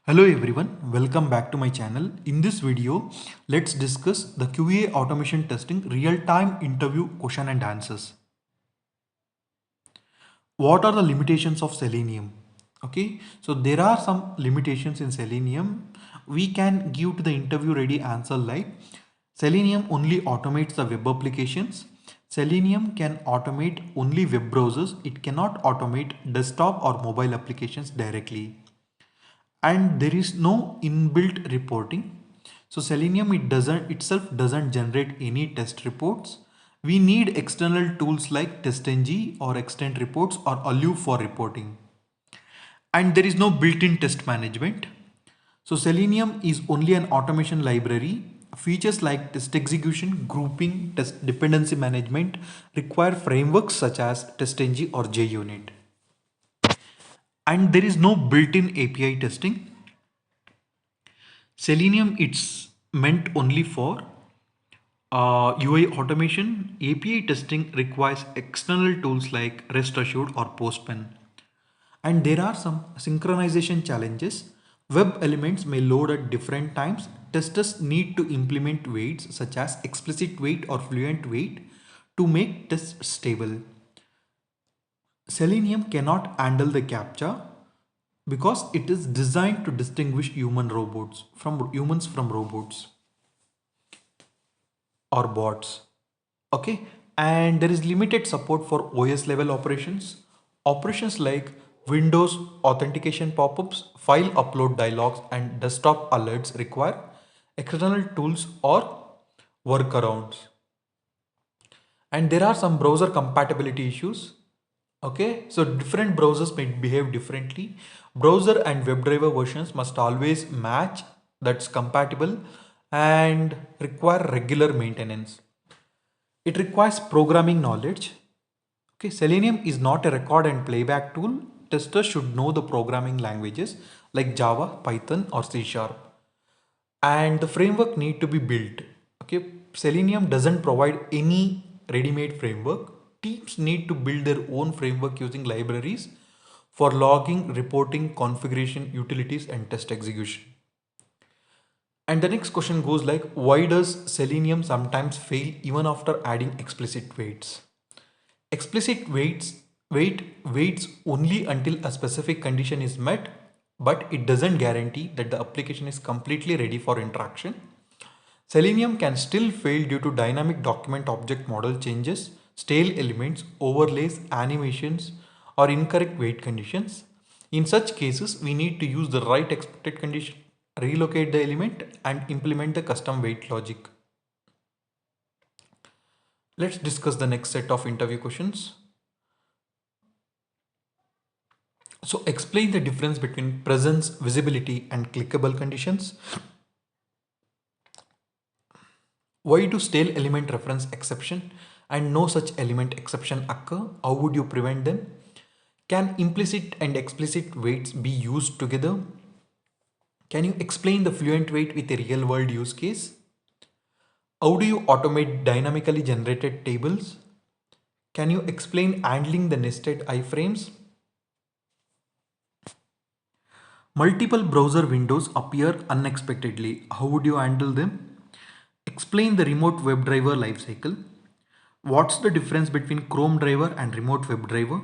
Hello everyone, welcome back to my channel. In this video, let's discuss the QA automation testing real-time interview question and answers. What are the limitations of Selenium? Okay, so there are some limitations in Selenium. We can give to the interview ready answer like Selenium only automates the web applications. Selenium can automate only web browsers. It cannot automate desktop or mobile applications directly. And there is no inbuilt reporting. So Selenium itself doesn't generate any test reports. We need external tools like TestNG or Extend Reports or Olive for reporting. And there is no built-in test management. So Selenium is only an automation library. Features like test execution, grouping, test dependency management require frameworks such as TestNG or JUnit. And there is no built-in API testing. Selenium it's meant only for UI automation. API testing requires external tools like REST Assured or Postman. And there are some synchronization challenges. Web elements may load at different times. Testers need to implement waits such as explicit wait or fluent wait to make tests stable. Selenium cannot handle the CAPTCHA because it is designed to distinguish humans from robots or bots. Okay, and there is limited support for OS level operations like Windows authentication pop-ups, file upload dialogs, and desktop alerts require external tools or workarounds. And there are some browser compatibility issues. Okay, so different browsers may behave differently. Browser and WebDriver versions must always match, that's compatible, and require regular maintenance. It requires programming knowledge. Okay, Selenium is not a record and playback tool. Testers should know the programming languages like Java, Python, or C Sharp. And the framework need to be built. Okay, Selenium doesn't provide any ready-made framework. Teams need to build their own framework using libraries for logging, reporting, configuration, utilities, and test execution. And the next question goes like, why does Selenium sometimes fail even after adding explicit waits? Explicit waits only until a specific condition is met, but it doesn't guarantee that the application is completely ready for interaction. Selenium can still fail due to dynamic document object model changes, stale elements, overlays, animations, or incorrect wait conditions. In such cases, we need to use the right expected condition, relocate the element, and implement the custom wait logic. Let's discuss the next set of interview questions. So explain the difference between presence, visibility, and clickable conditions. Why do stale element reference exception and no such element exception occur? How would you prevent them? Can implicit and explicit waits be used together? Can you explain the fluent wait with a real world use case? How do you automate dynamically generated tables? Can you explain handling the nested iframes? Multiple browser windows appear unexpectedly. How would you handle them? Explain the remote WebDriver lifecycle. What's the difference between Chrome driver and remote WebDriver?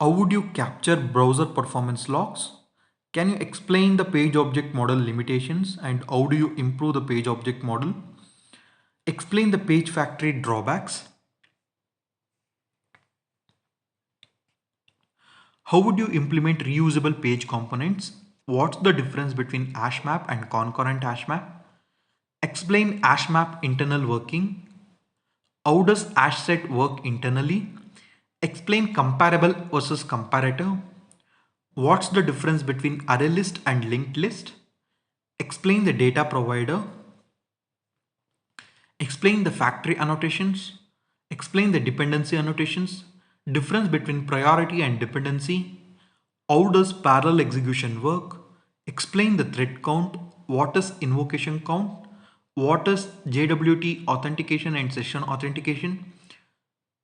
How would you capture browser performance logs? Can you explain the page object model limitations and how do you improve the page object model? Explain the page factory drawbacks. How would you implement reusable page components? What's the difference between hash map and concurrent hash map? Explain hash map internal working. How does hash set work internally? Explain comparable versus comparator. What's the difference between array list and linked list? Explain the data provider. Explain the factory annotations. Explain the dependency annotations. Difference between priority and dependency. How does parallel execution work? Explain the thread count. What is invocation count? What is JWT authentication and session authentication?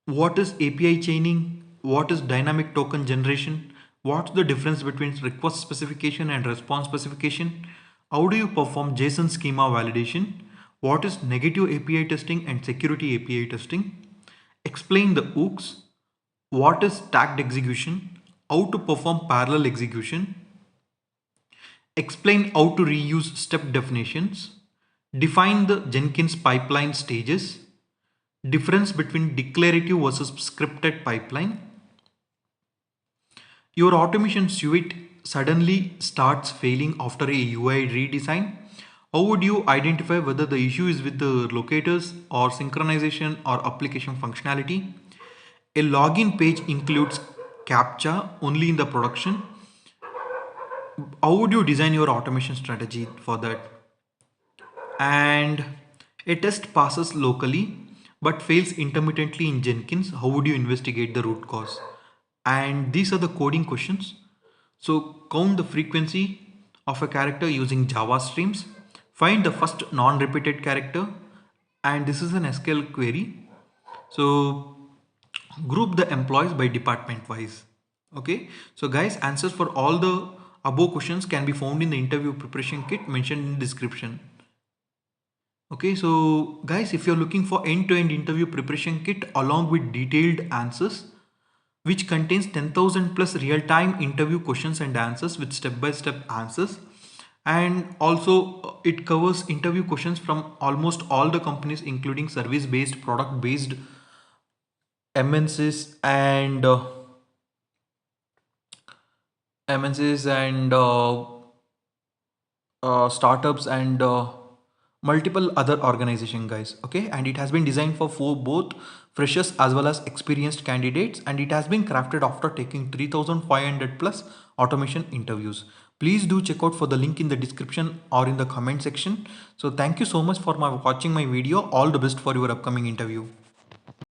What is API chaining? What is dynamic token generation? What's the difference between request specification and response specification? How do you perform JSON schema validation? What is negative API testing and security API testing? Explain the hooks. What is stacked execution? How to perform parallel execution? Explain how to reuse step definitions. Define the Jenkins pipeline stages. Difference between declarative versus scripted pipeline. Your automation suite suddenly starts failing after a UI redesign. How would you identify whether the issue is with the locators or synchronization or application functionality? A login page includes CAPTCHA only in the production. How would you design your automation strategy for that? And a test passes locally but fails intermittently in Jenkins. How would you investigate the root cause? And these are the coding questions. So count the frequency of a character using Java streams. Find the first non-repeated character, and this is an SQL query. So group the employees by department wise. Okay, so guys, answers for all the above questions can be found in the interview preparation kit mentioned in the description. Okay, so guys, if you're looking for end-to-end interview preparation kit along with detailed answers, which contains 10,000 plus real-time interview questions and answers with step-by-step answers, and also it covers interview questions from almost all the companies, including service-based, product-based, MNCs and MNCs and startups and multiple other organization, guys. Okay, and it has been designed for both freshers as well as experienced candidates, and it has been crafted after taking 3,500 plus automation interviews. Please do check out for the link in the description or in the comment section. So thank you so much for watching my video. All the best for your upcoming interview.